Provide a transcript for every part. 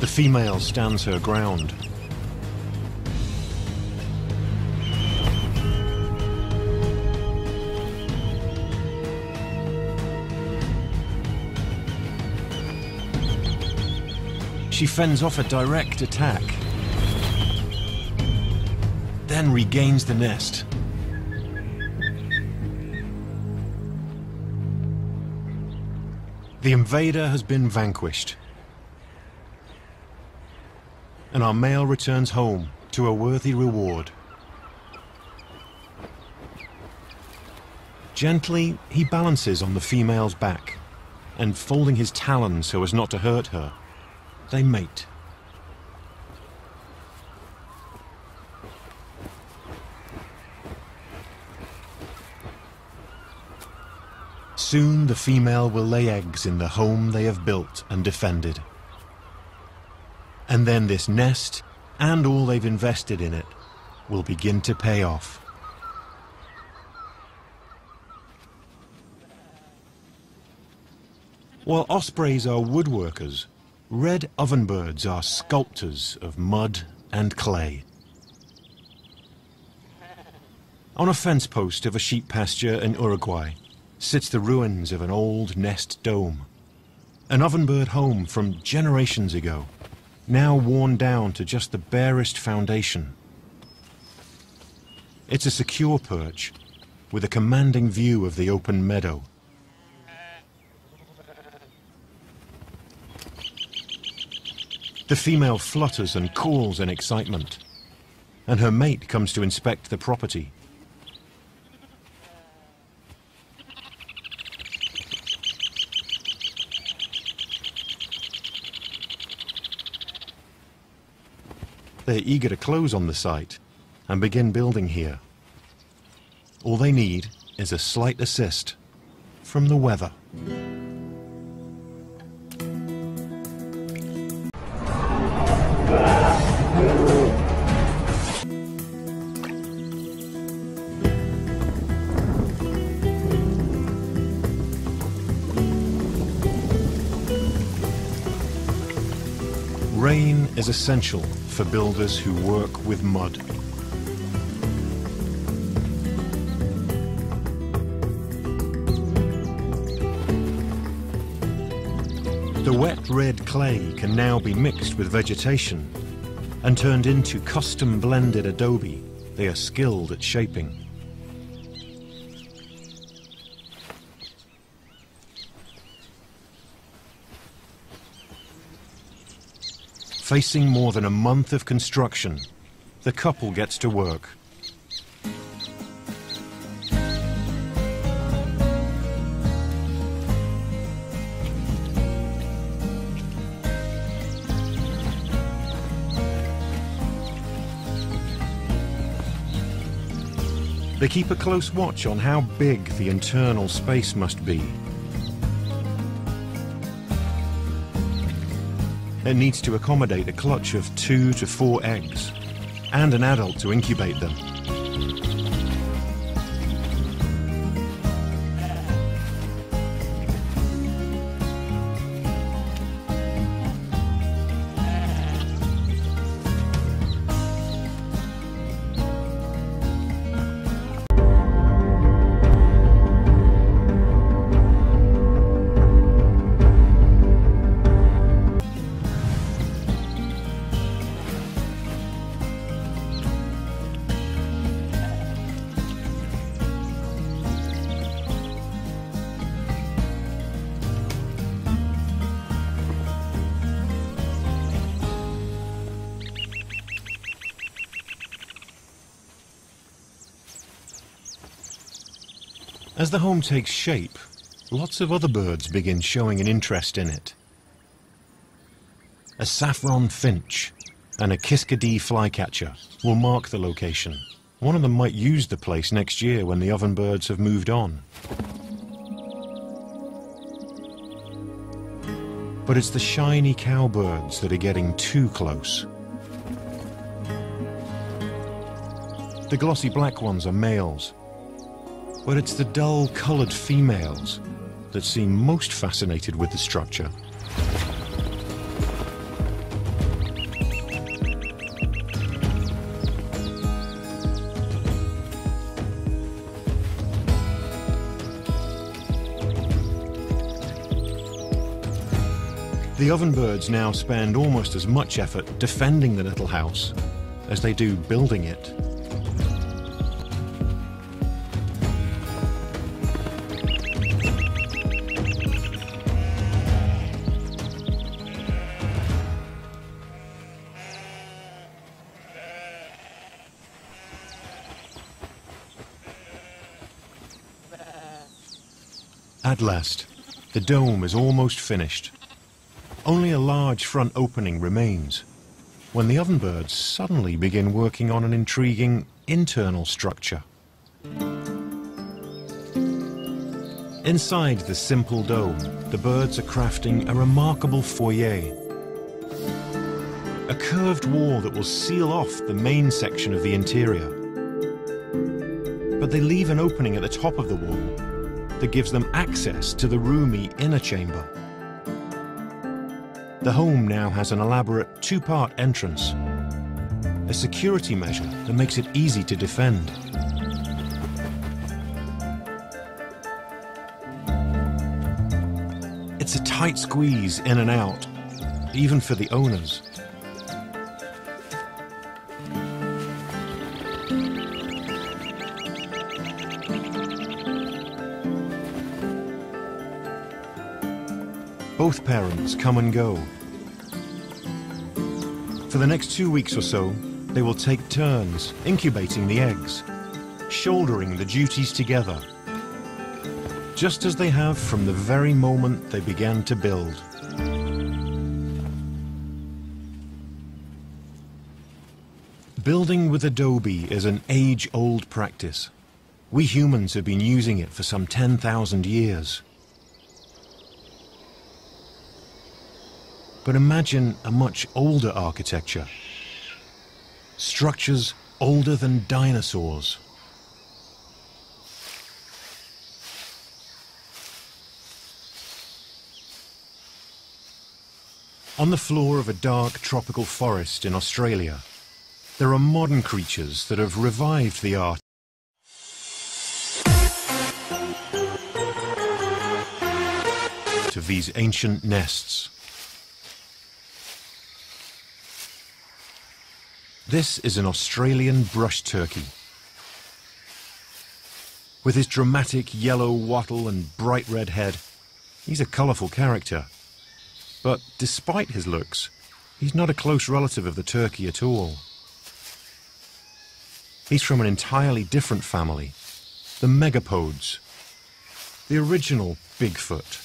The female stands her ground. She fends off a direct attack, then regains the nest. The invader has been vanquished, and our male returns home to a worthy reward. Gently, he balances on the female's back, and folding his talons so as not to hurt her, they mate. Soon the female will lay eggs in the home they have built and defended. And then this nest, and all they've invested in it, will begin to pay off. While ospreys are woodworkers, red ovenbirds are sculptors of mud and clay. On a fence post of a sheep pasture in Uruguay sits the ruins of an old nest dome. An ovenbird home from generations ago, now worn down to just the barest foundation. It's a secure perch with a commanding view of the open meadow. The female flutters and calls in excitement, and her mate comes to inspect the property. They're eager to close on the site and begin building here. All they need is a slight assist from the weather. Rain is essential for builders who work with mud. The wet red clay can now be mixed with vegetation and turned into custom blended adobe they are skilled at shaping. Facing more than a month of construction, the couple gets to work. They keep a close watch on how big the internal space must be. It needs to accommodate a clutch of 2 to 4 eggs, and an adult to incubate them. As the home takes shape, lots of other birds begin showing an interest in it. A saffron finch and a kiskadee flycatcher will mark the location. One of them might use the place next year when the ovenbirds have moved on. But it's the shiny cowbirds that are getting too close. The glossy black ones are males, but it's the dull-coloured females that seem most fascinated with the structure. The ovenbirds now spend almost as much effort defending the little house as they do building it. At last, the dome is almost finished. Only a large front opening remains, when the ovenbirds suddenly begin working on an intriguing internal structure. Inside the simple dome, the birds are crafting a remarkable foyer. A curved wall that will seal off the main section of the interior. But they leave an opening at the top of the wall that gives them access to the roomy inner chamber. The home now has an elaborate two-part entrance, a security measure that makes it easy to defend. It's a tight squeeze in and out, even for the owners. Both parents come and go. For the next 2 weeks or so, they will take turns incubating the eggs, shouldering the duties together, just as they have from the very moment they began to build. Building with adobe is an age-old practice. We humans have been using it for some 10,000 years. But imagine a much older architecture. Structures older than dinosaurs. On the floor of a dark tropical forest in Australia, there are modern creatures that have revived the art of these ancient nests. This is an Australian brush turkey. With his dramatic yellow wattle and bright red head, he's a colourful character. But despite his looks, he's not a close relative of the turkey at all. He's from an entirely different family, the megapods, the original Bigfoot.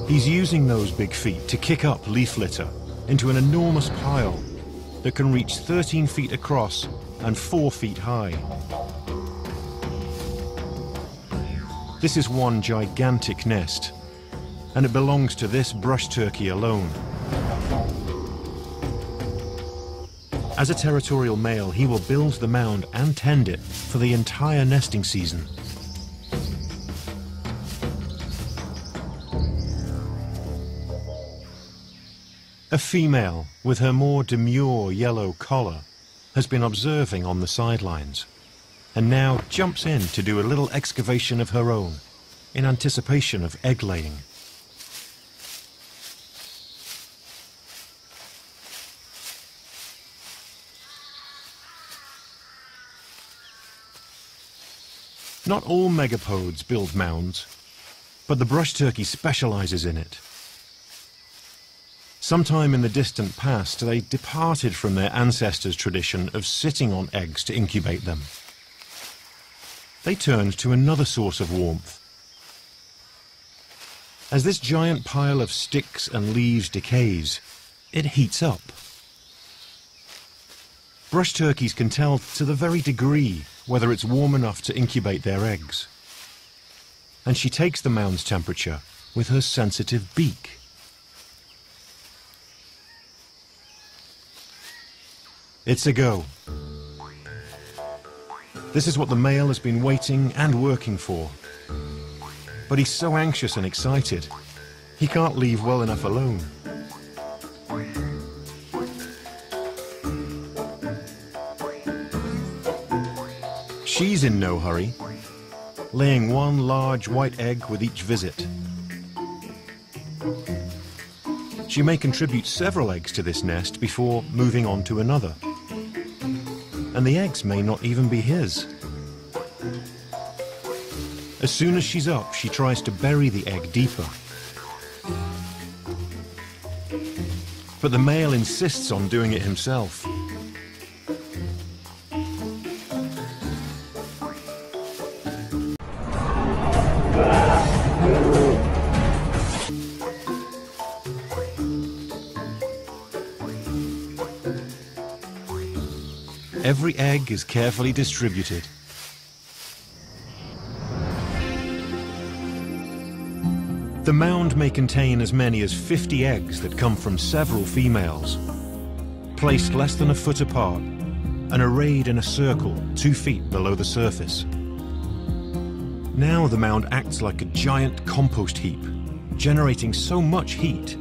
He's using those big feet to kick up leaf litter into an enormous pile that can reach 13 feet across and 4 feet high. This is one gigantic nest, and it belongs to this brush turkey alone. As a territorial male, he will build the mound and tend it for the entire nesting season. A female, with her more demure yellow collar, has been observing on the sidelines, and now jumps in to do a little excavation of her own, in anticipation of egg laying. Not all megapods build mounds, but the brush turkey specializes in it. Sometime in the distant past, they departed from their ancestors' tradition of sitting on eggs to incubate them. They turned to another source of warmth. As this giant pile of sticks and leaves decays, it heats up. Brush turkeys can tell to the very degree whether it's warm enough to incubate their eggs. And she takes the mound's temperature with her sensitive beak. It's a go. This is what the male has been waiting and working for. But he's so anxious and excited, he can't leave well enough alone. She's in no hurry. laying one large white egg with each visit. She may contribute several eggs to this nest before moving on to another. And the eggs may not even be his. As soon as she's up, she tries to bury the egg deeper. But the male insists on doing it himself. Every egg is carefully distributed. The mound may contain as many as 50 eggs that come from several females, placed less than a foot apart and arrayed in a circle 2 feet below the surface. Now the mound acts like a giant compost heap, generating so much heat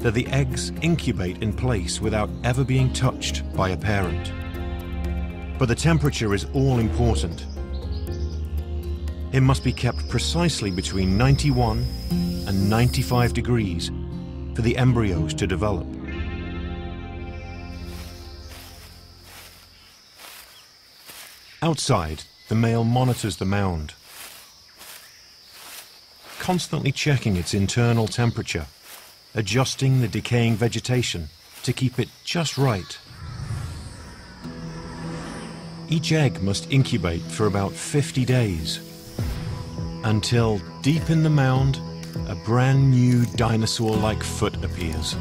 that the eggs incubate in place without ever being touched by a parent. But the temperature is all important. It must be kept precisely between 91 and 95 degrees for the embryos to develop. Outside, the male monitors the mound, constantly checking its internal temperature, adjusting the decaying vegetation to keep it just right. Each egg must incubate for about 50 days, until deep in the mound, a brand new dinosaur-like foot appears.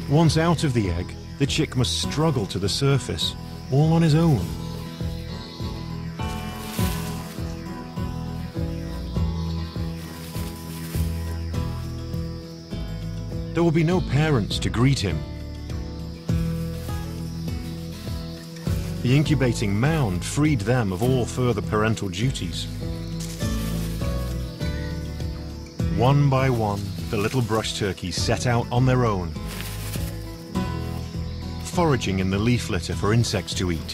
Once out of the egg, the chick must struggle to the surface, all on his own. There will be no parents to greet him. The incubating mound freed them of all further parental duties. One by one, the little brush turkeys set out on their own, foraging in the leaf litter for insects to eat.